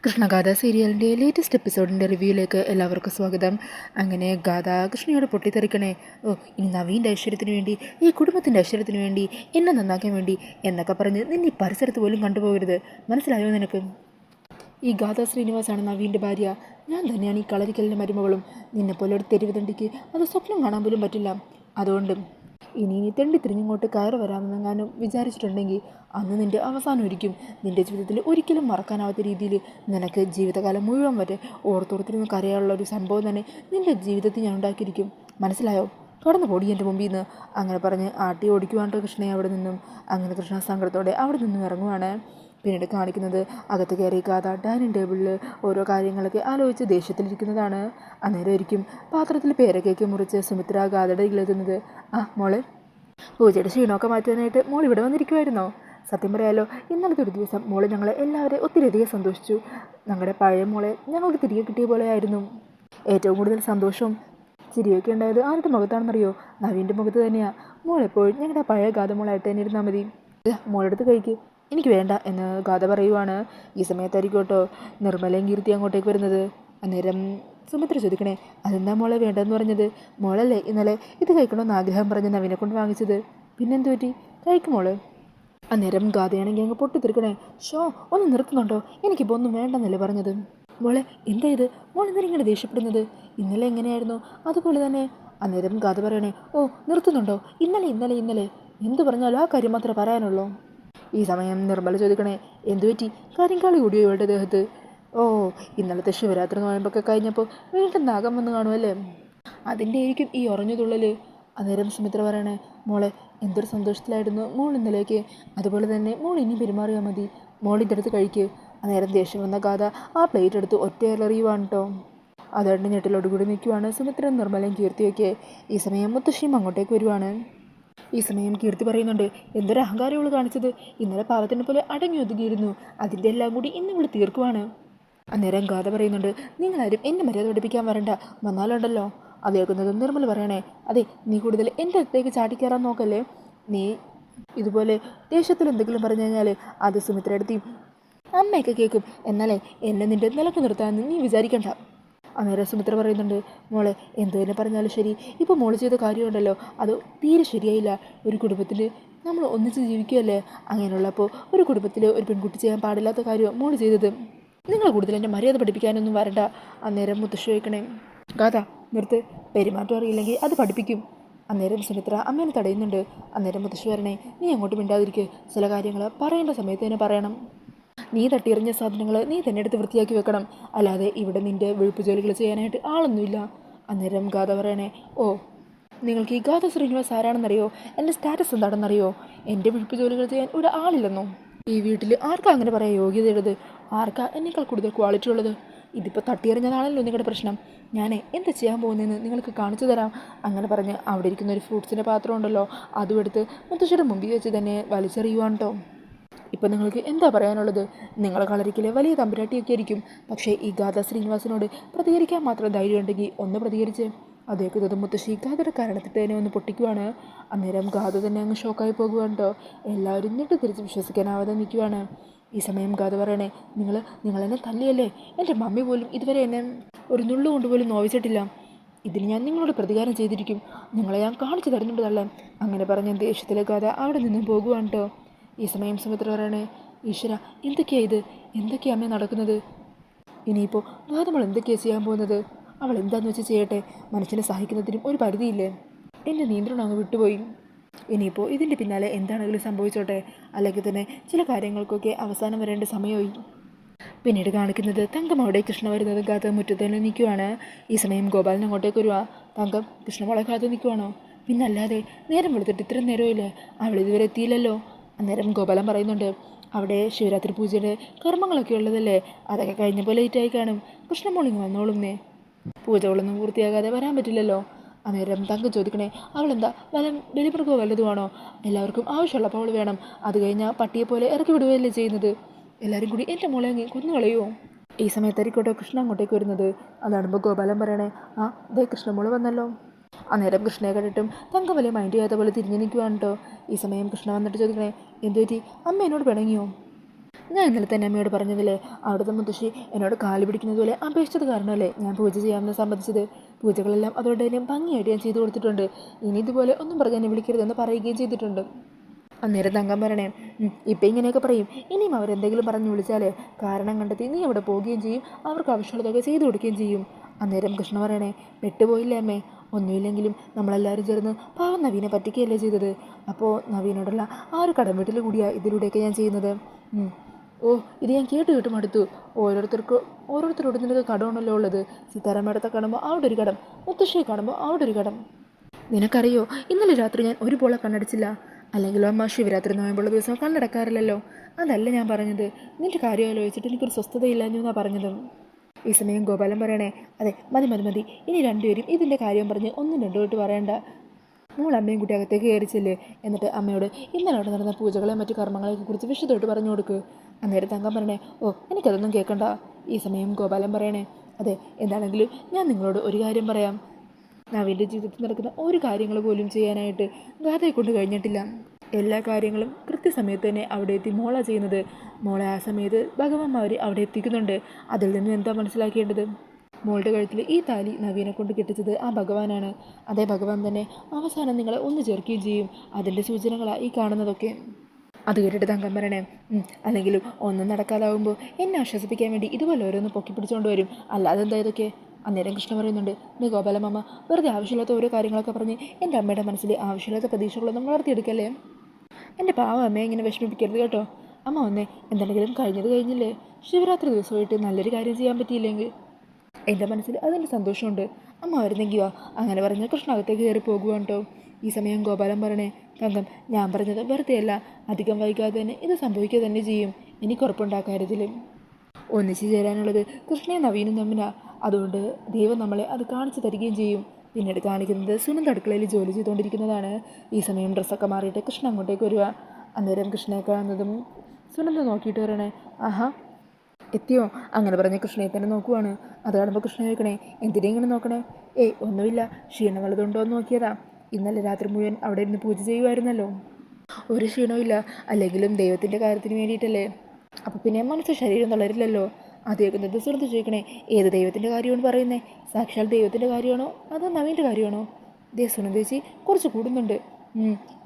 കൃഷ്ണഗാഥ സീരിയലിൻ്റെ ലേറ്റസ്റ്റ് എപ്പിസോഡിൻ്റെ റിവ്യൂയിലേക്ക് എല്ലാവർക്കും സ്വാഗതം. അങ്ങനെ ഗാഥ കൃഷ്ണയോട് പൊട്ടിത്തെറിക്കണേ, ഇനി നവീൻ്റെ ഐശ്വര്യത്തിന് വേണ്ടി, ഈ കുടുംബത്തിൻ്റെ ഐശ്വര്യത്തിന് വേണ്ടി, എന്നെ നന്നാക്കാൻ വേണ്ടി എന്നൊക്കെ പറഞ്ഞ് നിന്നെ ഈ പരിസരത്ത് പോലും കണ്ടുപോകരുത്, മനസ്സിലായോ നിനക്ക്? ഈ ഗാഥ ശ്രീനിവാസാണ് നവീൻ്റെ ഭാര്യ. ഞാൻ തന്നെയാണ് ഈ കളരിക്കലിൻ്റെ മരുമകളും. നിന്നെപ്പോലെ ഒരു തെരുവ് തണ്ടിക്ക് അത് സ്വപ്നം കാണാൻ പോലും പറ്റില്ല. അതുകൊണ്ട് ഇനി തെണ്ടി തിരിഞ്ഞിങ്ങോട്ട് കയറി വരാമെന്നെങ്ങാനും വിചാരിച്ചിട്ടുണ്ടെങ്കിൽ അന്ന് നിൻ്റെ അവസാനം ഒരിക്കും. നിൻ്റെ ജീവിതത്തിൽ ഒരിക്കലും മറക്കാനാവാത്ത രീതിയിൽ നിനക്ക് ജീവിതകാലം മുഴുവൻ വരെ ഓർത്തോർത്തിരുന്ന് കരയാനുള്ള ഒരു സംഭവം തന്നെ നിൻ്റെ ജീവിതത്തിൽ ഞാൻ ഉണ്ടാക്കിയിരിക്കും. മനസ്സിലായോ? കടന്നു പോടി എൻ്റെ മുമ്പിൽ നിന്ന്. അങ്ങനെ പറഞ്ഞ് ആട്ടി ഓടിക്കുവാണ്ട് കൃഷ്ണയെ അവിടെ നിന്നും. അങ്ങനെ കൃഷ്ണ സങ്കടത്തോടെ അവിടെ നിന്നും ഇറങ്ങുവാണ്. പിന്നീട് കാണിക്കുന്നത് അകത്ത് കയറി ഗാഥ ഡൈനിങ് ടേബിളിൽ ഓരോ കാര്യങ്ങളൊക്കെ ആലോചിച്ച് ദേഷ്യത്തിലിരിക്കുന്നതാണ്. അന്നേരം ഒരിക്കും പാത്രത്തിൽ പേരക്കേക്ക് മുറിച്ച് സുമിത്ര ഗാഥയുടെ ഇതിലെത്തുന്നത്. മോളെ, പൂജയുടെ ക്ഷീണമൊക്കെ മാറ്റാനായിട്ട് മോൾ ഇവിടെ വന്നിരിക്കുമായിരുന്നോ? സത്യം പറയാലോ, ഇന്നലത്തെ ഒരു ദിവസം മോളെ ഞങ്ങളെ എല്ലാവരെയും ഒത്തിരിയധികം സന്തോഷിച്ചു. ഞങ്ങളുടെ പഴയ മോളെ ഞങ്ങൾക്ക് തിരികെ കിട്ടിയ പോലെയായിരുന്നു. ഏറ്റവും കൂടുതൽ സന്തോഷവും ചിരിയൊക്കെ ഉണ്ടായത് ആരുടെ മുഖത്താണെന്നറിയോ? നവീൻ്റെ മുഖത്ത് തന്നെയാണ്. മോളെപ്പോഴും ഞങ്ങളുടെ പഴയ ഗാഥ മോളായിട്ട് തന്നെ ഇരുന്നാൽ മതി. മോളെടുത്ത് കഴിക്ക്, എനിക്ക് വേണ്ട എന്ന് ഗാഥ പറയുവാണ്. ഈ സമയത്തായിരിക്കും കേട്ടോ നിർമ്മലയും കീർത്തി അങ്ങോട്ടേക്ക് വരുന്നത്. അന്നേരം സുമിത്ര ചോദിക്കണേ, അതെന്താ മോളെ വേണ്ടെന്ന് പറഞ്ഞത്? മോളല്ലേ ഇന്നലെ ഇത് കഴിക്കണമെന്ന് ആഗ്രഹം പറഞ്ഞ് നവീനെ കൊണ്ട് വാങ്ങിച്ചത്, പിന്നെന്തു പറ്റി? കഴിക്കും മോള്. അന്നേരം ഗാഥയാണെങ്കിൽ അങ്ങ് പൊട്ടിത്തെറിക്കണേ, ഒന്ന് നിർത്തുന്നുണ്ടോ? എനിക്കിപ്പോൾ ഒന്നും വേണ്ടെന്നല്ലേ പറഞ്ഞത്. മോളെ എന്താ ഇത്? മോൾ എന്തിനാ ഇങ്ങനെ ദേഷ്യപ്പെടുന്നത്? ഇന്നലെ എങ്ങനെയായിരുന്നു അതുപോലെ തന്നെ. അന്നേരം ഗാഥ പറയണേ, നിർത്തുന്നുണ്ടോ? ഇന്നലെ എന്തു പറഞ്ഞാലും ആ കാര്യം മാത്രമേ പറയാനുള്ളൂ. ഈ സമയം നിർമ്മല ചോദിക്കണേ, എന്തുപറ്റി? കരിങ്കാളി കൂടിയോ ഇവളുടെ ദേഹത്ത്? ഇന്നലത്തെ ശിവരാത്രി നോയമ്പൊക്കെ കഴിഞ്ഞപ്പോൾ വീണ്ടും നാഗം വന്ന് കാണുമല്ലേ, അതിൻ്റെ ആയിരിക്കും ഈ ഉറഞ്ഞതുള്ളൽ. അന്നേരം സുമിത്ര പറയണേ, മോളെ എന്തൊരു സന്തോഷത്തിലായിരുന്നു മോൾ ഇന്നലേക്ക്, അതുപോലെ തന്നെ മോൾ ഇനി പെരുമാറിയാൽ മതി. മോൾ ഇതെടുത്ത് കഴിക്ക്. അന്നേരം ദേഷ്യം വന്ന ഗാഥ ആ പ്ലേറ്റ് എടുത്ത് ഒറ്റയെറിയുവാണ് കേട്ടോ. അതുകൊണ്ട് ഞെട്ടിലോടുകൂടി നിൽക്കുവാണ് സുമിത്രയും നിർമ്മലയും കീർത്തിയൊക്കെ. ഈ സമയം മുത്തശ്ശിയും അങ്ങോട്ടേക്ക് വരുവാണ്. ഈ സമയം കീർത്തി പറയുന്നുണ്ട്, എന്തൊരു അഹങ്കാരം ഇവൾ കാണിച്ചത്. ഇന്നലെ പാവത്തിനെ പോലെ അടങ്ങി ഒതുങ്ങിയിരുന്നു, അതിൻ്റെ എല്ലാം കൂടി ഇന്ന് ഇവൾ തീർക്കുവാണ്. അന്നേരം ഗാഥ പറയുന്നുണ്ട്, നിങ്ങളാരും എന്നെ മര്യാദ പഠിപ്പിക്കാൻ വരണ്ട, വന്നാലുണ്ടല്ലോ. അത് കേൾക്കുന്നതും നിർമ്മല പറയണേ, അതെ നീ കൂടുതൽ എൻ്റെ അടുത്തേക്ക് ചാടിക്കയറാൻ നോക്കല്ലേ. നീ ഇതുപോലെ ദേഷ്യത്തിൽ എന്തെങ്കിലും പറഞ്ഞു കഴിഞ്ഞാൽ അത് സുമിത്രയെടുത്തി അമ്മയൊക്കെ കേൾക്കും. എന്നാലേ എന്നെ നിൻ്റെ നിലക്ക് നിർത്താമെന്ന് നീ വിചാരിക്കണ്ട. അന്നേരം സുമിത്ര പറയുന്നുണ്ട്, മോളെ എന്തു തന്നെ പറഞ്ഞാലും ശരി, ഇപ്പോൾ മോള് ചെയ്ത കാര്യമുണ്ടല്ലോ അത് തീരെ ശരിയായില്ല. ഒരു കുടുംബത്തിൽ നമ്മൾ ഒന്നിച്ച് ജീവിക്കുകയല്ലേ, അങ്ങനെയുള്ളപ്പോൾ ഒരു കുടുംബത്തിൽ ഒരു പെൺകുട്ടി ചെയ്യാൻ പാടില്ലാത്ത കാര്യമാണ് മോള് ചെയ്തത്. നിങ്ങൾ കൂടുതൽ എൻ്റെ മര്യാദ പഠിപ്പിക്കാനൊന്നും വരണ്ട. അന്നേരം മുത്തശ്ശി വയ്ക്കണേ, ഗാഥ നിർത്ത്, പെരുമാറ്റം അറിയില്ലെങ്കിൽ അത് പഠിപ്പിക്കും. അന്നേരം സുമിത്ര അമ്മേനെ തടയുന്നുണ്ട്. അന്നേരം മുത്തശ്ശി വരണേ, നീ അങ്ങോട്ട് മിണ്ടാതിരിക്കുക, ചില കാര്യങ്ങൾ പറയേണ്ട സമയത്ത് തന്നെ പറയണം. നീ തട്ടിയെറിഞ്ഞ സാധനങ്ങൾ നീ തന്നെ എടുത്ത് വൃത്തിയാക്കി വെക്കണം, അല്ലാതെ ഇവിടെ നിൻ്റെ വെളുപ്പ് ജോലികൾ ചെയ്യാനായിട്ട് ആളൊന്നുമില്ല. അന്നേരം ഗാഥ പറയണേ, നിങ്ങൾക്ക് ഈ ഗാഥ ശ്രീനിവാസ് ആരാണെന്നറിയോ? എൻ്റെ സ്റ്റാറ്റസ് എന്താണെന്നറിയോ? എൻ്റെ വെളുപ്പ് ജോലികൾ ചെയ്യാൻ ഇവിടെ ആളില്ലെന്നോ? ഈ വീട്ടിൽ ആർക്കാ അങ്ങനെ പറയാൻ യോഗ്യതയുള്ളത്? ആർക്കാ എന്നേക്കാൾ കൂടുതൽ ക്വാളിറ്റി ഉള്ളത്? ഇതിപ്പോൾ തട്ടിയെറിഞ്ഞതാണല്ലോ നിങ്ങളുടെ പ്രശ്നം. ഞാൻ എന്താ ചെയ്യാൻ പോകുന്നതെന്ന് നിങ്ങൾക്ക് കാണിച്ചു തരാം. അങ്ങനെ പറഞ്ഞ് അവിടെ ഇരിക്കുന്ന ഒരു ഫ്രൂട്ട്സിൻ്റെ പാത്രം ഉണ്ടല്ലോ, അതും എടുത്ത് മുത്തശ്ശിയുടെ മുമ്പിൽ വെച്ച് തന്നെ വലിച്ചെറിയുവാണ് കേട്ടോ. ഇപ്പം നിങ്ങൾക്ക് എന്താ പറയാനുള്ളത്? നിങ്ങൾ കളരിക്കിലെ വലിയ തമ്പുരാട്ടിയൊക്കെ ആയിരിക്കും, പക്ഷേ ഈ ഗാഥ ശ്രീനിവാസിനോട് പ്രതികരിക്കാൻ മാത്രം ധൈര്യം ഉണ്ടെങ്കിൽ ഒന്ന് പ്രതികരിച്ച്. അതേക്കുന്നത് മുത്തശ്ശി ഗാഥയുടെ കാരണത്തിട്ട് തന്നെ ഒന്ന് പൊട്ടിക്കുവാണ്. അന്നേരം ഗാഥ തന്നെ അങ്ങ് ഷോക്കായി പോകുവാണ് കേട്ടോ. എല്ലാവരും ഞെട്ടി തിരിച്ച് വിശ്വസിക്കാനാവാതെ നിൽക്കുവാണ്. ഈ സമയം ഗാഥ പറയണേ, നിങ്ങളെന്നെ തല്ലിയല്ലേ? എൻ്റെ മമ്മി പോലും ഇതുവരെ എന്നെ ഒരു നുള്ളു കൊണ്ടുപോലും നോവിച്ചിട്ടില്ല. ഇതിന് ഞാൻ നിങ്ങളോട് പ്രതികാരം ചെയ്തിരിക്കും. നിങ്ങളെ ഞാൻ കാണിച്ചു തരുന്നുണ്ട് തള്ളാൻ. അങ്ങനെ പറഞ്ഞ ദേഷ്യത്തിലെ ഗാഥ അവിടെ നിന്നും പോകുവാണ് കേട്ടോ. ഈ സമയം സുമിത്ര പറയണേ, ഈശ്വര എന്തൊക്കെയാ അമ്മ നടക്കുന്നത്? ഇനിയിപ്പോൾ ഗാഥമൾ എന്തൊക്കെയാണ് ചെയ്യാൻ പോകുന്നത്? അവൾ എന്താണെന്ന് വെച്ച് ചെയ്യട്ടെ, മനുഷ്യനെ സഹിക്കുന്നതിനും ഒരു പരിധിയില്ലേ? എൻ്റെ നിയന്ത്രണം അങ്ങ് വിട്ടുപോയി. ഇനിയിപ്പോൾ ഇതിൻ്റെ പിന്നാലെ എന്താണെങ്കിലും സംഭവിച്ചോട്ടെ, അല്ലെങ്കിൽ തന്നെ ചില കാര്യങ്ങൾക്കൊക്കെ അവസാനം വരേണ്ട സമയമായി. പിന്നീട് കാണിക്കുന്നത് തങ്കം അവിടെ കൃഷ്ണ വരുന്നത് ഗാഥ മുറ്റത്ത് തന്നെ നിൽക്കുവാണ്. ഈ സമയം ഗോപാലൻ അങ്ങോട്ടേക്ക് വരുവാ. തങ്കം കൃഷ്ണമോളെ കാത്ത് നിൽക്കുവാണോ? പിന്നല്ലാതെ, നേരം വെളുത്തിട്ട് ഇത്ര നേരമില്ലേ, അവൾ ഇതുവരെ എത്തിയില്ലല്ലോ. അന്നേരം ഗോപാലൻ പറയുന്നുണ്ട്, അവിടെ ശിവരാത്രി പൂജയുടെ കർമ്മങ്ങളൊക്കെ ഉള്ളതല്ലേ, അതൊക്കെ കഴിഞ്ഞപ്പോൾ ലേറ്റായി കാണും. കൃഷ്ണമോളിങ് വന്നോളുന്നേ, പൂജകളൊന്നും പൂർത്തിയാകാതെ വരാൻ പറ്റില്ലല്ലോ. അന്നേരം തങ്കം ചോദിക്കണേ, അവളെന്താ ബലിമൃഗമോ വല്ലതുമാണോ? എല്ലാവർക്കും ആവശ്യമുള്ളപ്പോൾ അവൾ വേണം, അത് കഴിഞ്ഞാൽ പട്ടിയെ പോലെ ഇറക്കി വിടുകയല്ലേ ചെയ്യുന്നത്? എല്ലാവരും കൂടി എൻ്റെ മോളെ അങ്ങ് കൊന്നുകളയുമോ? ഈ സമയത്തായിരിക്കോട്ടോ കൃഷ്ണ അങ്ങോട്ടേക്ക് വരുന്നത്. അതാണുമ്പോൾ ഗോപാലൻ പറയണേ, ദേ കൃഷ്ണമോള് വന്നല്ലോ. അന്നേരം കൃഷ്ണയെ കണ്ടിട്ടും തങ്കം വലിയ മൈൻഡ് ചെയ്യാത്ത പോലെ തിരിഞ്ഞു നിൽക്കുവാണ് കേട്ടോ. ഈ സമയം കൃഷ്ണ വന്നിട്ട് ചോദിക്കണേ, എന്തു പറ്റി? അമ്മ എന്നോട് പിണങ്ങിയോ? ഞാൻ ഇന്നലെ തന്നെ അമ്മയോട് പറഞ്ഞതല്ലേ, അവിടുത്തെ മുത്തശ്ശി എന്നോട് കാല് പിടിക്കുന്നത് പോലെ അപേക്ഷിച്ചത് കാരണമല്ലേ ഞാൻ പൂജ ചെയ്യാമെന്ന് സമ്മതിച്ചത്. പൂജകളെല്ലാം അതോടെ തന്നെ ഭംഗിയായിട്ട് ഞാൻ ചെയ്തു കൊടുത്തിട്ടുണ്ട്. ഇനി ഇതുപോലെ ഒന്നും പറഞ്ഞ് എന്നെ വിളിക്കരുതെന്ന് പറയുകയും ചെയ്തിട്ടുണ്ട്. അന്നേരം തങ്കം പറയണേ, ഇപ്പം ഇങ്ങനെയൊക്കെ പറയും, ഇനിയും അവരെന്തെങ്കിലും പറഞ്ഞ് വിളിച്ചാലേ കാരണം കണ്ടെത്തി നീ അവിടെ പോവുകയും ചെയ്യും, അവർക്ക് ആവശ്യമുള്ളതൊക്കെ ചെയ്തു കൊടുക്കുകയും ചെയ്യും. അന്നേരം കൃഷ്ണ പറയണേ, പെട്ടുപോയില്ലേ അമ്മേ, ഒന്നുമില്ലെങ്കിലും നമ്മളെല്ലാവരും ചേർന്ന് പാവം നവീനെ പറ്റിക്കുകയല്ലേ ചെയ്തത്. അപ്പോൾ നവീനോടുള്ള ആ ഒരു കടംവീട്ടിൽ കൂടിയാണ് ഇതിലൂടെയൊക്കെ ഞാൻ ചെയ്യുന്നത്. ഓ, ഇത് ഞാൻ കേട്ട് മടുത്തു. ഓരോരുത്തരോട് നിനക്ക് കടമാണല്ലോ ഉള്ളത്. സീതാരാമേടത്തെ കാണുമ്പോൾ അവിടെ ഒരു കടം, മുത്തശ്ശിയെ കാണുമ്പോൾ അവിടെ ഒരു കടം. നിനക്കറിയോ, ഇന്നലെ രാത്രി ഞാൻ ഒരു പോളെ കണ്ണടിച്ചില്ല. അല്ലെങ്കിലും അമ്മ ശിവരാത്രി നോയമ്പുള്ള ദിവസം കണ്ണടക്കാറില്ലല്ലോ. അതല്ല ഞാൻ പറഞ്ഞത്, നിന്റെ കാര്യം ആലോചിച്ചിട്ട് എനിക്കൊരു സ്വസ്ഥതയില്ലാഞ്ഞു എന്നാണ് പറഞ്ഞത്. ഈ സമയം ഗോപാലൻ പറയണേ, അതെ മതി, ഇനി രണ്ടുപേരും ഇതിൻ്റെ കാര്യം പറഞ്ഞ് ഒന്നും രണ്ടുമായിട്ട് പറയണ്ട. മോൾ അമ്മയും കുട്ടി അകത്തേക്ക് കയറിച്ചില്ലേ, എന്നിട്ട് അമ്മയോട് ഇന്നലെ അവിടെ നടന്ന പൂജകളെയും മറ്റു കർമ്മങ്ങളെയൊക്കെ കുറിച്ച് വിശദമായിട്ട് പറഞ്ഞു കൊടുക്ക്. അന്നേരം തങ്കം പറയണേ, ഓ എനിക്കതൊന്നും കേൾക്കണ്ട. ഈ സമയം ഗോപാലൻ പറയണേ, അതെ എന്താണെങ്കിലും ഞാൻ നിങ്ങളോട് ഒരു കാര്യം പറയാം. നവീൻ്റെ ജീവിതത്തിൽ നടക്കുന്ന ഒരു കാര്യങ്ങൾ പോലും ചെയ്യാനായിട്ട് ഗാഥയെ കൊണ്ട് കഴിഞ്ഞിട്ടില്ല. എല്ലാ കാര്യങ്ങളും കൃത്യസമയത്ത് തന്നെ അവിടെ എത്തി മോളാ ചെയ്യുന്നത്. മോളെ ആ സമയത്ത് ഭഗവാന്മാർ അവിടെ എത്തിക്കുന്നുണ്ട്. അതിൽ നിന്നും എന്താ മനസ്സിലാക്കേണ്ടത്? മോളുടെ കഴുത്തിൽ ഈ താലി നവീനെ കൊണ്ട് കെട്ടിച്ചത് ആ ഭഗവാനാണ്. അതേ ഭഗവാൻ തന്നെ അവസാനം നിങ്ങളെ ഒന്ന് ചേർക്കുകയും ചെയ്യും. അതിൻ്റെ സൂചനകളാണ് ഈ കാണുന്നതൊക്കെ. അത് കേട്ടിട്ട് തങ്കം പറയണേ, അല്ലെങ്കിലും ഒന്നും നടക്കാതാവുമ്പോൾ എന്നെ ആശ്വസിപ്പിക്കാൻ വേണ്ടി ഇതുപോലെ ഓരോന്ന് പൊക്കി പിടിച്ചുകൊണ്ട് വരും, അല്ലാതെ എന്താ ഇതൊക്കെ? അന്നേരം കൃഷ്ണ പറയുന്നുണ്ട്, നീ ഗോപാലമ്മ വെറുതെ ആവശ്യമില്ലാത്ത ഓരോ കാര്യങ്ങളൊക്കെ പറഞ്ഞ് എൻ്റെ അമ്മയുടെ മനസ്സിൽ ആവശ്യമില്ലാത്ത പ്രതീക്ഷകളൊന്നും വളർത്തിയെടുക്കല്ലേ. എൻ്റെ പാവ അമ്മയെ ഇങ്ങനെ വിഷമിപ്പിക്കരുത് കേട്ടോ. അമ്മ വന്നേ, എന്തെങ്കിലും കഴിഞ്ഞത് കഴിഞ്ഞില്ലേ. ശിവരാത്രി ദിവസമായിട്ട് നല്ലൊരു കാര്യം ചെയ്യാൻ പറ്റിയില്ലെങ്കിൽ എൻ്റെ മനസ്സിൽ അതിൻ്റെ സന്തോഷമുണ്ട്. അമ്മ വരുന്നെങ്കിൽ വാ. അങ്ങനെ പറഞ്ഞ് കൃഷ്ണ അകത്തേക്ക് കയറി പോകുവാണ് കേട്ടോ. ഈ സമയം ഗോപാലൻ പറയണേ, തങ്കം ഞാൻ പറഞ്ഞത് വെറുതെയല്ല, അധികം വൈകാതെ തന്നെ ഇത് സംഭവിക്കുക തന്നെ ചെയ്യും. എനിക്ക് ഉറപ്പുണ്ടാ കാര്യത്തിൽ. ഒന്നിച്ചു ചേരാനുള്ളത് കൃഷ്ണയും നവീനും തമ്മിലാണ്. അതുകൊണ്ട് ദൈവം നമ്മളെ അത് കാണിച്ചു തരികയും ചെയ്യും. പിന്നീട് കാണിക്കുന്നത് സുനന്ദ അടുക്കളയിൽ ജോലി ചെയ്തുകൊണ്ടിരിക്കുന്നതാണ്. ഈ സമയം ഡ്രസ്സൊക്കെ മാറിയിട്ട് കൃഷ്ണ അങ്ങോട്ടേക്ക് വരിക. അന്നേരം കൃഷ്ണയെ കാണുന്നതും സുനന്ദ നോക്കിയിട്ട് പറയണേ, ആഹാ എത്തിയോ? അങ്ങനെ പറഞ്ഞ് കൃഷ്ണയെ തന്നെ നോക്കുവാണ്. അത് കാണുമ്പോൾ കൃഷ്ണ ചോദിക്കണേ, എന്തിനാ ഇങ്ങനെ നോക്കണേ? ഏയ് ഒന്നുമില്ല, ക്ഷീണം വല്ലതുണ്ടോ എന്ന് നോക്കിയതാ. ഇന്നലെ രാത്രി മുഴുവൻ അവിടെ ഇരുന്ന് പൂജ ചെയ്യുമായിരുന്നല്ലോ. ഒരു ക്ഷീണവും ഇല്ല. അല്ലെങ്കിലും ദൈവത്തിൻ്റെ കാര്യത്തിന് വേണ്ടിയിട്ടല്ലേ. അപ്പം പിന്നെ മനസ്സ് ശരീരം തളരില്ലല്ലോ. അത് കേൾക്കുന്നത് സുനന്ദ ചോദിക്കണേ, ഏത് ദൈവത്തിൻ്റെ കാര്യമാണ് പറയുന്നത്? സാക്ഷാൽ ദൈവത്തിൻ്റെ കാര്യമാണോ അതോ നവീൻ്റെ കാര്യമാണോ? ദേ സുനന്ദ ചേച്ചി കുറച്ച് കൂടുന്നുണ്ട്.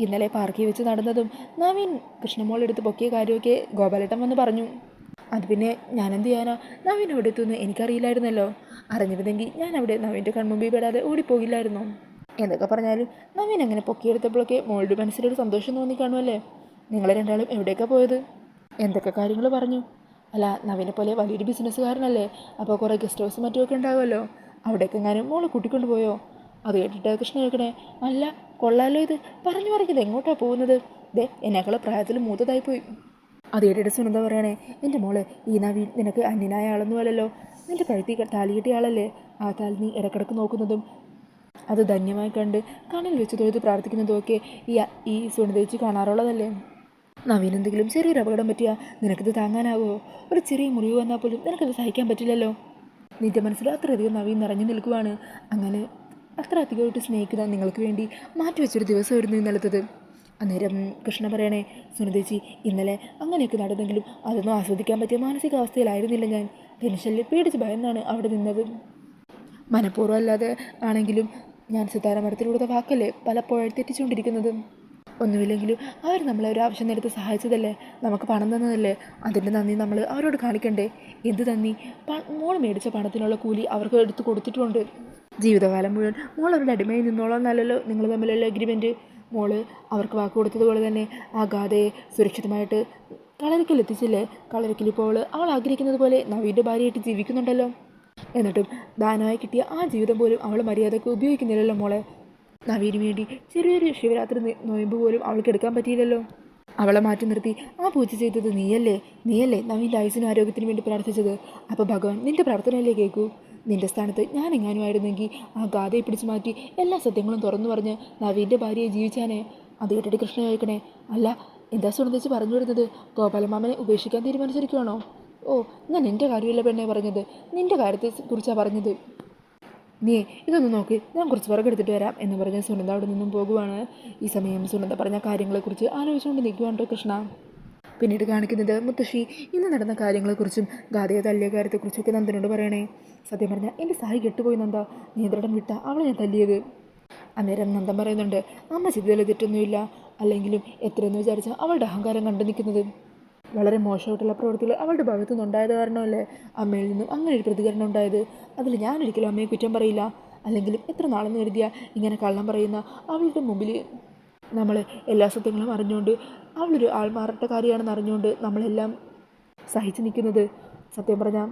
ഇന്നലെ പാർക്കിൽ വെച്ച് നടന്നതും നവീൻ കൃഷ്ണമോളെടുത്ത് പൊക്കിയ കാര്യമൊക്കെ ഗോപാലേട്ടൻ വന്ന് പറഞ്ഞു. അത് പിന്നെ ഞാനെന്ത് ചെയ്യാനാ, നവീൻ അവിടെ എത്തുമെന്ന് എനിക്കറിയില്ലായിരുന്നല്ലോ. അറിഞ്ഞിരുന്നെങ്കിൽ ഞാൻ അവിടെ നവീൻ്റെ കൺമുമ്പിൽ പെടാതെ ഓടിപ്പോകില്ലായിരുന്നോ? എന്തൊക്കെ പറഞ്ഞാലും നവീൻ അങ്ങനെ പൊക്കിയെടുത്തപ്പോഴൊക്കെ മോളുടെ മനസ്സിലൊരു സന്തോഷം തോന്നി കാണുമല്ലേ. നിങ്ങൾ രണ്ടാളും എവിടേക്കാണ് പോയത്? എന്തൊക്കെ കാര്യങ്ങൾ പറഞ്ഞു? അല്ല, നവീനെ പോലെ വലിയൊരു ബിസിനസ്സുകാരനല്ലേ, അപ്പോൾ കുറേ ഗസ്റ്റ് ഹൗസ് മറ്റുമൊക്കെ ഉണ്ടാകുമല്ലോ. അവിടേക്ക് എങ്ങാനും മോളെ കൂട്ടിക്കൊണ്ട് പോയോ? അത് കേട്ടിട്ട് കൃഷ്ണ കേൾക്കണേ, അല്ല കൊള്ളാലോ, ഇത് പറഞ്ഞത് എങ്ങോട്ടാണ് പോകുന്നത്? ദേ എന്നെക്കാൾ പ്രായത്തിൽ മൂത്തതായിപ്പോയി. അത് കേട്ടിട്ട് സുനന്ദ പറയണേ, എൻ്റെ മോളെ, ഈ നവീൻ നിനക്ക് അന്യനായ ആളൊന്നുമല്ലല്ലോ. നിൻ്റെ കഴുത്തി താലി കിട്ടിയ ആളല്ലേ. ആ താലി നീ ഇടക്കിടക്ക് നോക്കുന്നതും അത് ധന്യമായി കണ്ട് കണ്ണിൽ വെച്ച് തൊഴുത് പ്രാർത്ഥിക്കുന്നതുമൊക്കെ ഈ സുനന്ദേച്ചി കാണാറുള്ളതല്ലേ. നവീൻ എന്തെങ്കിലും ചെറിയൊരു അപകടം പറ്റിയാൽ നിനക്കിത് താങ്ങാനാവുമോ? ഒരു ചെറിയ മുറിവ് വന്നാൽ പോലും നിനക്കത് സഹിക്കാൻ പറ്റില്ലല്ലോ. നിൻ്റെ മനസ്സിൽ അത്രയധികം നവീൻ നിറഞ്ഞു നിൽക്കുവാണ്. അങ്ങനെ അത്ര അധികമായിട്ട് സ്നേഹിക്കുന്ന നിങ്ങൾക്ക് വേണ്ടി മാറ്റിവെച്ചൊരു ദിവസമായിരുന്നു ഇന്നലത്തത്. അന്നേരം കൃഷ്ണ പറയണേ, സുനന്ദേച്ചി ഇന്നലെ അങ്ങനെയൊക്കെ നടന്നെങ്കിലും അതൊന്നും ആസ്വദിക്കാൻ പറ്റിയ മാനസികാവസ്ഥയിലായിരുന്നില്ല ഞാൻ. ടെൻഷനിൽ പേടിച്ച് ഭയന്നാണ് അവിടെ നിന്നത്. മനഃപൂർവ്വം അല്ലാതെ ആണെങ്കിലും ഞാൻ സിതാരമഠത്തിലൂടെ വാക്കല്ലേ പലപ്പോഴും തെറ്റിച്ചുകൊണ്ടിരിക്കുന്നത്. ഒന്നുമില്ലെങ്കിലും അവർ നമ്മളെ ഒരു ആവശ്യം നേരത്ത് സഹായിച്ചതല്ലേ, നമുക്ക് പണം തന്നതല്ലേ, അതിൻ്റെ നന്ദി നമ്മൾ അവരോട് കാണിക്കണ്ടേ? എന്ത് നന്ദി? മോൾ മേടിച്ച പണത്തിനുള്ള കൂലി അവർക്ക് എടുത്ത് കൊടുത്തിട്ടുമുണ്ട്. ജീവിതകാലം മുഴുവൻ മോൾ അവരുടെ അടിമയിൽ നിന്നോളാന്നല്ലല്ലോ നിങ്ങൾ തമ്മിലുള്ള എഗ്രിമെൻറ്റ്. മോള് അവർക്ക് വാക്ക് കൊടുത്തതുപോലെ തന്നെ ആ ഗാഥയെ സുരക്ഷിതമായിട്ട് കളരിക്കൽ എത്തിച്ചില്ലേ. കളരിക്കലിപ്പോൾ അവൾ ആഗ്രഹിക്കുന്നത് പോലെ നവീൻ്റെ ഭാര്യയായിട്ട് ജീവിക്കുന്നുണ്ടല്ലോ. എന്നിട്ടും ദാനമായി കിട്ടിയ ആ ജീവിതം പോലും അവൾ മര്യാദയ്ക്ക് ഉപയോഗിക്കുന്നില്ലല്ലോ മോളെ. നവീന് വേണ്ടി ചെറിയൊരു ശിവരാത്രി നോയമ്പ് പോലും അവൾക്ക് എടുക്കാൻ പറ്റിയില്ലല്ലോ. അവളെ മാറ്റി നിർത്തി ആ പൂജ ചെയ്തത് നീയല്ലേ നവീൻ്റെ ആയുസിനും ആരോഗ്യത്തിന് വേണ്ടി പ്രാർത്ഥിച്ചത്. അപ്പോൾ ഭഗവാൻ നിൻ്റെ പ്രാർത്ഥനയല്ലേ കേൾക്കൂ. നിൻ്റെ സ്ഥാനത്ത് ഞാൻ എങ്ങാനും ആയിരുന്നെങ്കിൽ ആ ഗാഥയെ പിടിച്ചു മാറ്റി എല്ലാ സത്യങ്ങളും തുറന്നു പറഞ്ഞ് നവീൻ്റെ ഭാര്യയെ ജീവിച്ചാനേ. അത് കേട്ടിട്ട് കൃഷ്ണ ചോദിക്കണേ, അല്ല എന്താ സുനന്ദേച്ചി പറഞ്ഞു വരുന്നത്? ഗോപാലമാമനെ ഉപേക്ഷിക്കാൻ തീരുമാനിച്ചിരിക്കുകയാണോ? ഓ, ഞാൻ എൻ്റെ കാര്യമല്ല പെണ്ണെ പറഞ്ഞത്, നിൻ്റെ കാര്യത്തെക്കുറിച്ചാണ് പറഞ്ഞത്. നീ ഇതൊന്ന് നോക്കി, ഞാൻ കുറച്ച് വിറകെടുത്തിട്ട് വരാം എന്ന് പറഞ്ഞ് സുനന്ദ അവിടെ നിന്നും പോകുവാണ്. ഈ സമയം സുനന്ദ പറഞ്ഞ കാര്യങ്ങളെക്കുറിച്ച് ആലോചിച്ചുകൊണ്ട് നിൽക്കുവാണ് കൃഷ്ണ. പിന്നീട് കാണിക്കുന്നത് മുത്തശ്ശി ഇന്ന് നടന്ന കാര്യങ്ങളെക്കുറിച്ചും ഗാഥയെ തല്ലിയ കാര്യത്തെക്കുറിച്ചൊക്കെ നന്ദനോട് പറയണേ. സത്യം പറഞ്ഞാൽ എൻ്റെ സഹായി കെട്ടുപോയി നന്ദ, നിയന്ത്രണം വിട്ട അവളെ ഞാൻ തല്ലിയത്. അന്നേരം നന്ദൻ പറയുന്നുണ്ട്, അമ്മ ചെയ്തതിൽ തെറ്റൊന്നുമില്ല, അല്ലെങ്കിലും എത്രയെന്ന് വിചാരിച്ചാൽ അവളുടെ അഹങ്കാരം കണ്ടു നിൽക്കുന്നത്. വളരെ മോശമായിട്ടുള്ള പ്രവൃത്തികൾ അവളുടെ ഭാഗത്തു നിന്നുണ്ടായത് കാരണമല്ലേ അമ്മയിൽ നിന്നും അങ്ങനെ ഒരു പ്രതികരണം ഉണ്ടായത്. അതിൽ ഞാനൊരിക്കലും അമ്മയെ കുറ്റം പറയില്ല. അല്ലെങ്കിലും എത്ര നാളെന്ന് കരുതിയ ഇങ്ങനെ കള്ളം പറയുന്ന അവളുടെ മുമ്പിൽ നമ്മൾ എല്ലാ സത്യങ്ങളും അറിഞ്ഞുകൊണ്ട് അവളൊരു ആൾമാറാട്ടക്കാരിയാണെന്ന് അറിഞ്ഞുകൊണ്ട് നമ്മളെല്ലാം സഹിച്ചു നിൽക്കുന്നത്. സത്യം പറഞ്ഞാൽ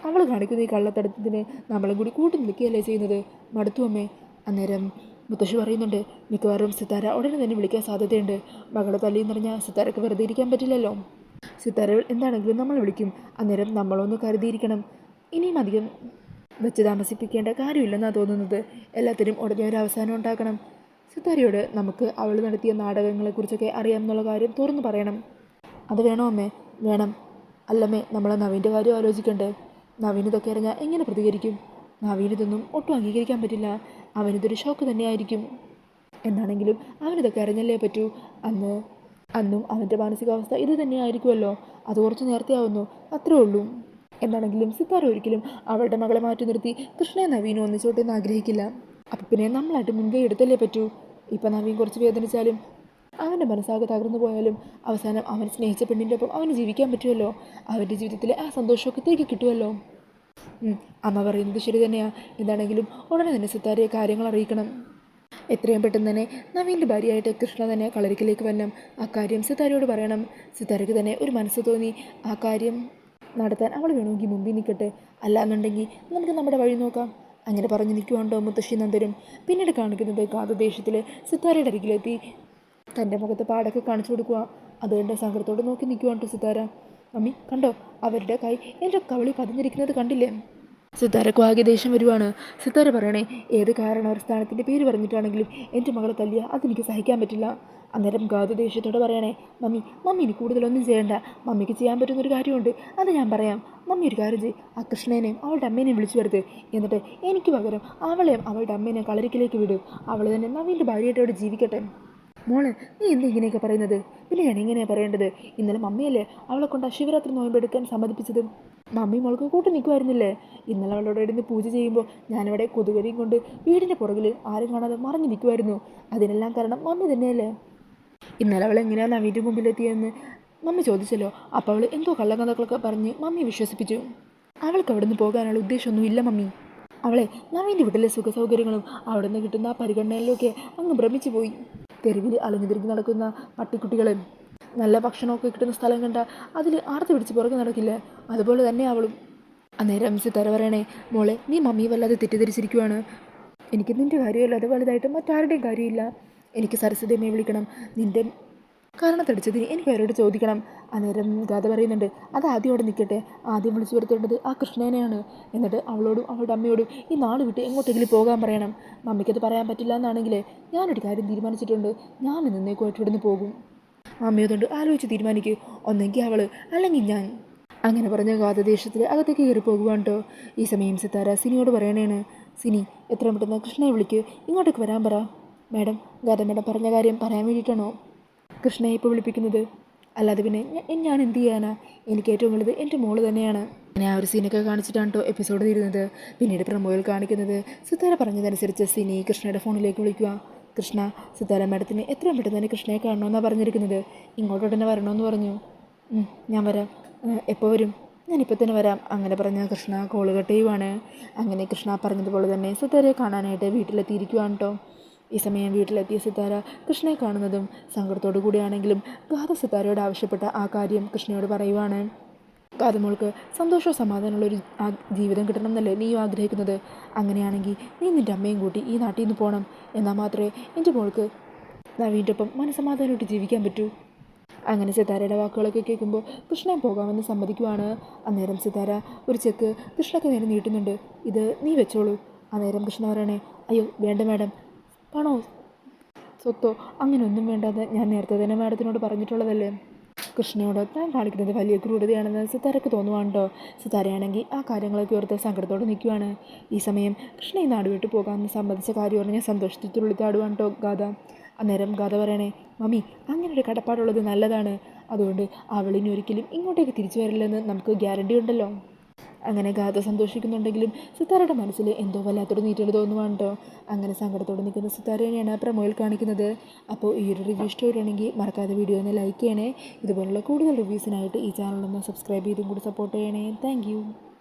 അവൾ കാണിക്കുന്ന ഈ കള്ളത്തടത്തിന് നമ്മളും കൂടി കൂട്ടി നിൽക്കുകയല്ലേ ചെയ്യുന്നത്. മടുത്തു അമ്മേ. അന്നേരം മുത്തശ്ശി പറയുന്നുണ്ട്, മിക്കവാറും സിത്താര ഉടനെ തന്നെ വിളിക്കാൻ സാധ്യതയുണ്ട്. മകളെ തല്ലിയെന്ന് പറഞ്ഞാൽ സിത്താരക്ക് വെറുതെ ഇരിക്കാൻ പറ്റില്ലല്ലോ. സിത്താര എന്താണെങ്കിലും നമ്മൾ വിളിക്കും. അന്നേരം നമ്മളൊന്ന് കരുതിയിരിക്കണം. ഇനിയും അധികം വെച്ച് താമസിപ്പിക്കേണ്ട കാര്യമില്ലെന്നാണ് തോന്നുന്നത്. എല്ലാത്തിനും ഉടനെ ഒരു അവസാനം ഉണ്ടാക്കണം. സിത്താരയോട് നമുക്ക് അവൾ നടത്തിയ നാടകങ്ങളെക്കുറിച്ചൊക്കെ അറിയാമെന്നുള്ള കാര്യം തുറന്നു പറയണം. അത് വേണോ അമ്മേ? വേണം. അല്ലമ്മേ, നമ്മൾ നവീൻ്റെ കാര്യം ആലോചിക്കണ്ടേ? നവീൻ ഇതൊക്കെ അറിഞ്ഞാൽ എങ്ങനെ പ്രതികരിക്കും? നവീനിതൊന്നും ഒട്ടും അംഗീകരിക്കാൻ പറ്റില്ല. അവനിതൊരു ഷോക്ക് തന്നെയായിരിക്കും. എന്താണെങ്കിലും അവനിതൊക്കെ അറിഞ്ഞല്ലേ പറ്റൂ. അന്നും അവൻ്റെ മാനസികാവസ്ഥ ഇത് തന്നെയായിരിക്കുമല്ലോ. അത് കുറച്ച് നേരത്തെ ആവുന്നു, അത്രേ ഉള്ളൂ. എന്താണെങ്കിലും സിത്താര ഒരിക്കലും അവളുടെ മകളെ മാറ്റി നിർത്തി കൃഷ്ണയെ നവീനും ഒന്നിച്ചോട്ടെന്ന് ആഗ്രഹിക്കില്ല. അപ്പം പിന്നെ നമ്മളായിട്ട് മുൻകൈ എടുത്തല്ലേ പറ്റൂ. ഇപ്പം നവീൻ കുറച്ച് വേദനിച്ചാലും അവൻ്റെ മനസ്സാകെ തകർന്നു പോയാലും അവസാനം അവൻ സ്നേഹിച്ച പെണ്ണിൻ്റെ ഒപ്പം അവന് ജീവിക്കാൻ പറ്റുമല്ലോ. അവൻ്റെ ജീവിതത്തിൽ ആ സന്തോഷമൊക്കെ തിരികെ കിട്ടുമല്ലോ. അമ്മ പറയുന്നത് ശരി തന്നെയാണ്. എന്താണെങ്കിലും ഉടനെ തന്നെ സിത്താരയെ കാര്യങ്ങൾ അറിയിക്കണം. എത്രയും പെട്ടെന്ന് തന്നെ നവീൻ്റെ ഭാര്യയായിട്ട് കൃഷ്ണ തന്നെ കളരിക്കിലേക്ക് വരണം. ആ കാര്യം സിത്താരയോട് പറയണം. സിത്താരയ്ക്ക് തന്നെ ഒരു മനസ്സ് തോന്നി ആ കാര്യം നടത്താൻ അവൾ വേണമെങ്കിൽ മുമ്പിൽ നിൽക്കട്ടെ, അല്ലാന്നുണ്ടെങ്കിൽ നമുക്ക് നമ്മുടെ വഴി നോക്കാം. അങ്ങനെ പറഞ്ഞു നിൽക്കുവാണ്ടോ മുത്തശ്ശി നന്ദനും. പിന്നീട് കാണിക്കുന്നത് ഗാതദേശത്തിൽ സിത്താരയുടെ അരികിലെത്തി തൻ്റെ മുഖത്ത് പാടൊക്കെ കാണിച്ചു കൊടുക്കുക. അതുകൊണ്ട് സങ്കടത്തോട് നോക്കി നിൽക്കുവാണ്ടോ സിത്താര. മമ്മി കണ്ടോ, അവരുടെ കൈ എൻ്റെ കവളി പതിഞ്ഞിരിക്കുന്നത് കണ്ടില്ലേ? സിത്താരക്ക് ആകെ ദേഷ്യം വരുവാണ്. സിത്താര പറയണേ, ഏത് കാരണവസ്ഥാനത്തിൻ്റെ പേര് പറഞ്ഞിട്ടാണെങ്കിലും എൻ്റെ മകളെ തല്ലിയ അതെനിക്ക് സഹിക്കാൻ പറ്റില്ല. അന്നേരം ഗാതു ദേഷ്യത്തോടെ പറയണേ, മമ്മി ഇനി കൂടുതലൊന്നും ചെയ്യണ്ട. മമ്മിക്ക് ചെയ്യാൻ പറ്റുന്നൊരു കാര്യമുണ്ട്, അത് ഞാൻ പറയാം. മമ്മി ഒരു കാര്യം ചെയ്യും, ആ കൃഷ്ണേനെയും അവളുടെ അമ്മേനെയും വിളിച്ചു വരുത്ത്. എന്നിട്ട് എനിക്ക് പകരം അവളെയും അവളുടെ അമ്മേനെയും കളരിക്കിലേക്ക് വിടും. അവൾ തന്നെ നവീൻ്റെ ഭാര്യയായിട്ടോട് ജീവിക്കട്ടെ. മോളെ, നീ എന്താ ഇങ്ങനെയൊക്കെ പറയുന്നത്? പിന്നെ ഞാൻ എങ്ങനെയാണ് പറയേണ്ടത്? ഇന്നലെ മമ്മിയല്ലേ അവളെ കൊണ്ട് ശിവരാത്രി നോയമ്പെടുക്കാൻ സമ്മതിപ്പിച്ചത്. മമ്മി മോൾക്ക് കൂട്ടി നിൽക്കുമായിരുന്നില്ലേ? ഇന്നലെ അവളോട് ഇരുന്ന് പൂജ ചെയ്യുമ്പോൾ ഞാനിവിടെ കൊതുകരിയും കൊണ്ട് വീടിൻ്റെ പുറകിൽ ആരും കാണാതെ മറഞ്ഞു നിൽക്കുമായിരുന്നു. അതിനെല്ലാം കാരണം മമ്മി തന്നെയല്ലേ. ഇന്നലെ അവൾ എങ്ങനെയാണ് നവീൻ്റെ മുമ്പിലെത്തിയെന്ന് മമ്മി ചോദിച്ചല്ലോ. അപ്പോൾ അവൾ എന്തോ കള്ളക്കഥകളൊക്കെ പറഞ്ഞ് മമ്മി വിശ്വസിപ്പിച്ചു. അവൾക്ക് അവിടെ നിന്ന് പോകാനുള്ള ഉദ്ദേശമൊന്നുമില്ല മമ്മി. അവളെ നവീൻ്റെ വീട്ടിലെ സുഖ സൗകര്യങ്ങളും അവിടെ നിന്ന് കിട്ടുന്ന ആ പരിഗണനയിലൊക്കെ അങ്ങ് ഭ്രമിച്ചു പോയി. തെരുവിൽ അലഞ്ഞു തിരിഞ്ഞ് നടക്കുന്ന പട്ടിക്കുട്ടികൾ നല്ല ഭക്ഷണമൊക്കെ കിട്ടുന്ന സ്ഥലം കണ്ട അതിൽ ആർത്തി പിടിച്ച് പുറകെ നടക്കില്ലേ, അതുപോലെ തന്നെ അവളും. അന്നേരം സിത്താര പറയണേ, മോളെ നീ മമ്മി വല്ലാതെ തെറ്റിദ്ധരിച്ചിരിക്കുവാണ്. എനിക്ക് നിൻ്റെ കാര്യമല്ലാതെ വലുതായിട്ട് മറ്റാരുടെയും കാര്യമില്ല. എനിക്ക് സരസ്വതിയമ്മയെ വിളിക്കണം. നിൻ്റെ കാരണത്തടിച്ചതിന് എനിക്ക് അവരോട് ചോദിക്കണം. അന്നേരം ഗാഥ പറയുന്നുണ്ട്, അത് ആദ്യം അവിടെ നിൽക്കട്ടെ. ആദ്യം വിളിച്ചു വരുത്തേണ്ടത് ആ കൃഷ്ണേനെയാണ്. എന്നിട്ട് അവളോടും അവളുടെ അമ്മയോടും ഈ നാട് വിട്ട് എങ്ങോട്ടെങ്കിലും പോകാൻ പറയണം. മമ്മിക്കത് പറയാൻ പറ്റില്ല എന്നാണെങ്കിൽ ഞാനൊരു കാര്യം തീരുമാനിച്ചിട്ടുണ്ട്. ഞാൻ നിന്നേക്കുമായിട്ട് ഇവിടുന്ന് പോകും. മമ്മിയതുകൊണ്ട് ആലോചിച്ച് തീരുമാനിക്കും. ഒന്നെങ്കിൽ അവൾ, അല്ലെങ്കിൽ ഞാൻ. അങ്ങനെ പറഞ്ഞ ഗാഥദേശത്തിൽ അകത്തേക്ക് കയറി പോകുവാൻ കേട്ടോ. ഈ സമയം സിത്താര സിനിയോട് പറയണേണ്, സിനി എത്രയും പെട്ടെന്ന് കൃഷ്ണയെ വിളിക്ക്, ഇങ്ങോട്ടേക്ക് വരാൻ പറ. മാഡം, ഗാഥ മാഡം പറഞ്ഞ കാര്യം പറയാൻ വേണ്ടിയിട്ടാണോ കൃഷ്ണയെ ഇപ്പോൾ വിളിപ്പിക്കുന്നത്? അല്ലാതെ പിന്നെ ഞാൻ എന്ത് ചെയ്യാനാ? എനിക്ക് ഏറ്റവും വലുത് എൻ്റെ മോള് തന്നെയാണ്. അങ്ങനെ ആ ഒരു സീനൊക്കെ കാണിച്ചിട്ടാണ് കേട്ടോ എപ്പിസോഡ് തീരുന്നത്. പിന്നീട് പ്രമോയിൽ കാണിക്കുന്നത് സിത്താര പറഞ്ഞതനുസരിച്ച് സിനി കൃഷ്ണയുടെ ഫോണിലേക്ക് വിളിക്കുക. കൃഷ്ണ, സിത്താര മാഡത്തിന് എത്രയും പെട്ടെന്ന് തന്നെ കൃഷ്ണയെ കാണണമെന്നാണ് പറഞ്ഞിരിക്കുന്നത്. ഇങ്ങോട്ട് തന്നെ വരണമെന്ന് പറഞ്ഞു. ഞാൻ വരാം. എപ്പോൾ വരും? ഞാനിപ്പോൾ തന്നെ വരാം. അങ്ങനെ പറഞ്ഞ കൃഷ്ണ കോള് കട്ട് ചെയ്യുവാണ്. അങ്ങനെ കൃഷ്ണ പറഞ്ഞതുപോലെ തന്നെ സിത്താരയെ കാണാനായിട്ട് വീട്ടിലെത്തിയിരിക്കുവാണ് കേട്ടോ. ഈ സമയം വീട്ടിലെത്തിയ സിത്താര കൃഷ്ണയെ കാണുന്നതും സങ്കടത്തോടു കൂടിയാണെങ്കിലും ഗാഥ സിത്താരയോട് ആവശ്യപ്പെട്ട ആ കാര്യം കൃഷ്ണയോട് പറയുവാണ്. ഗാഥമോൾക്ക് സന്തോഷവും സമാധാനമുള്ളൊരു ജീവിതം കിട്ടണം എന്നല്ലേ നീയും ആഗ്രഹിക്കുന്നത്? അങ്ങനെയാണെങ്കിൽ നീ നിൻ്റെ അമ്മയും കൂട്ടി ഈ നാട്ടിൽ നിന്ന് പോകണം. എന്നാൽ മാത്രമേ എൻ്റെ മോൾക്ക് നവീൻ്റെ ഒപ്പം മനസ്സമാധാനമായിട്ട് ജീവിക്കാൻ പറ്റൂ. അങ്ങനെ സിത്താരയുടെ വാക്കുകളൊക്കെ കേൾക്കുമ്പോൾ കൃഷ്ണൻ പോകാമെന്ന് സമ്മതിക്കുവാണ്. അന്നേരം സിത്താര ഒരു ചെക്ക് കൃഷ്ണയ്ക്ക് നേരെ നീട്ടുന്നുണ്ട്. ഇത് നീ വെച്ചോളൂ. അന്നേരം കൃഷ്ണ പറയണേ, അയ്യോ വേണ്ട മാഡം, പണോ സ്വത്തോ അങ്ങനെ ഒന്നും വേണ്ടാതെ ഞാൻ നേരത്തെ തന്നെ മാഡത്തിനോട് പറഞ്ഞിട്ടുള്ളതല്ലേ. കൃഷ്ണയോട് താൻ കാണിക്കുന്നത് വലിയ ക്രൂരതയാണെന്ന് സിത്താരയ്ക്ക് തോന്നുവാണ്ടോ. സിത്താരയാണെങ്കിൽ ആ കാര്യങ്ങളൊക്കെ ഓർത്ത് സങ്കടത്തോടെ നിൽക്കുവാണ്. ഈ സമയം കൃഷ്ണ ഈ നാട് വിട്ട് പോകാമെന്ന് സമ്മതിച്ച കാര്യം പറഞ്ഞ് സന്തോഷത്തിൽ തുള്ളിത്താടുവാണ്ടോ ഗാഥ. അന്നേരം ഗാഥ പറയണേ, മമ്മി അങ്ങനെ ഒരു കടപ്പാടുള്ളത് നല്ലതാണ്. അതുകൊണ്ട് അവളിനി ഒരിക്കലും ഇങ്ങോട്ടേക്ക് തിരിച്ചു വരില്ലെന്ന് നമുക്ക് ഗ്യാരണ്ടി ഉണ്ടല്ലോ. അങ്ങനെ ഗാഥ സന്തോഷിക്കുന്നുണ്ടെങ്കിലും സിത്താരയുടെ മനസ്സിൽ എന്തോ വല്ലാത്തൊരു നീറ്റൽ തോന്നുവാണ് കേട്ടോ. അങ്ങനെ സങ്കടത്തോടെ നിൽക്കുന്ന സിത്താരനെയാണ് ആ പ്രമോയിൽ കാണിക്കുന്നത്. അപ്പോൾ ഈ ഒരു റിവ്യൂ ഇഷ്ടമാണെങ്കിൽ മറക്കാതെ വീഡിയോ ഒന്ന് ലൈക്ക് ചെയ്യണേ. ഇതുപോലുള്ള കൂടുതൽ റിവ്യൂസിനായിട്ട് ഈ ചാനലൊന്ന് സബ്സ്ക്രൈബ് ചെയ്തും കൂടി സപ്പോർട്ട് ചെയ്യണേ. താങ്ക്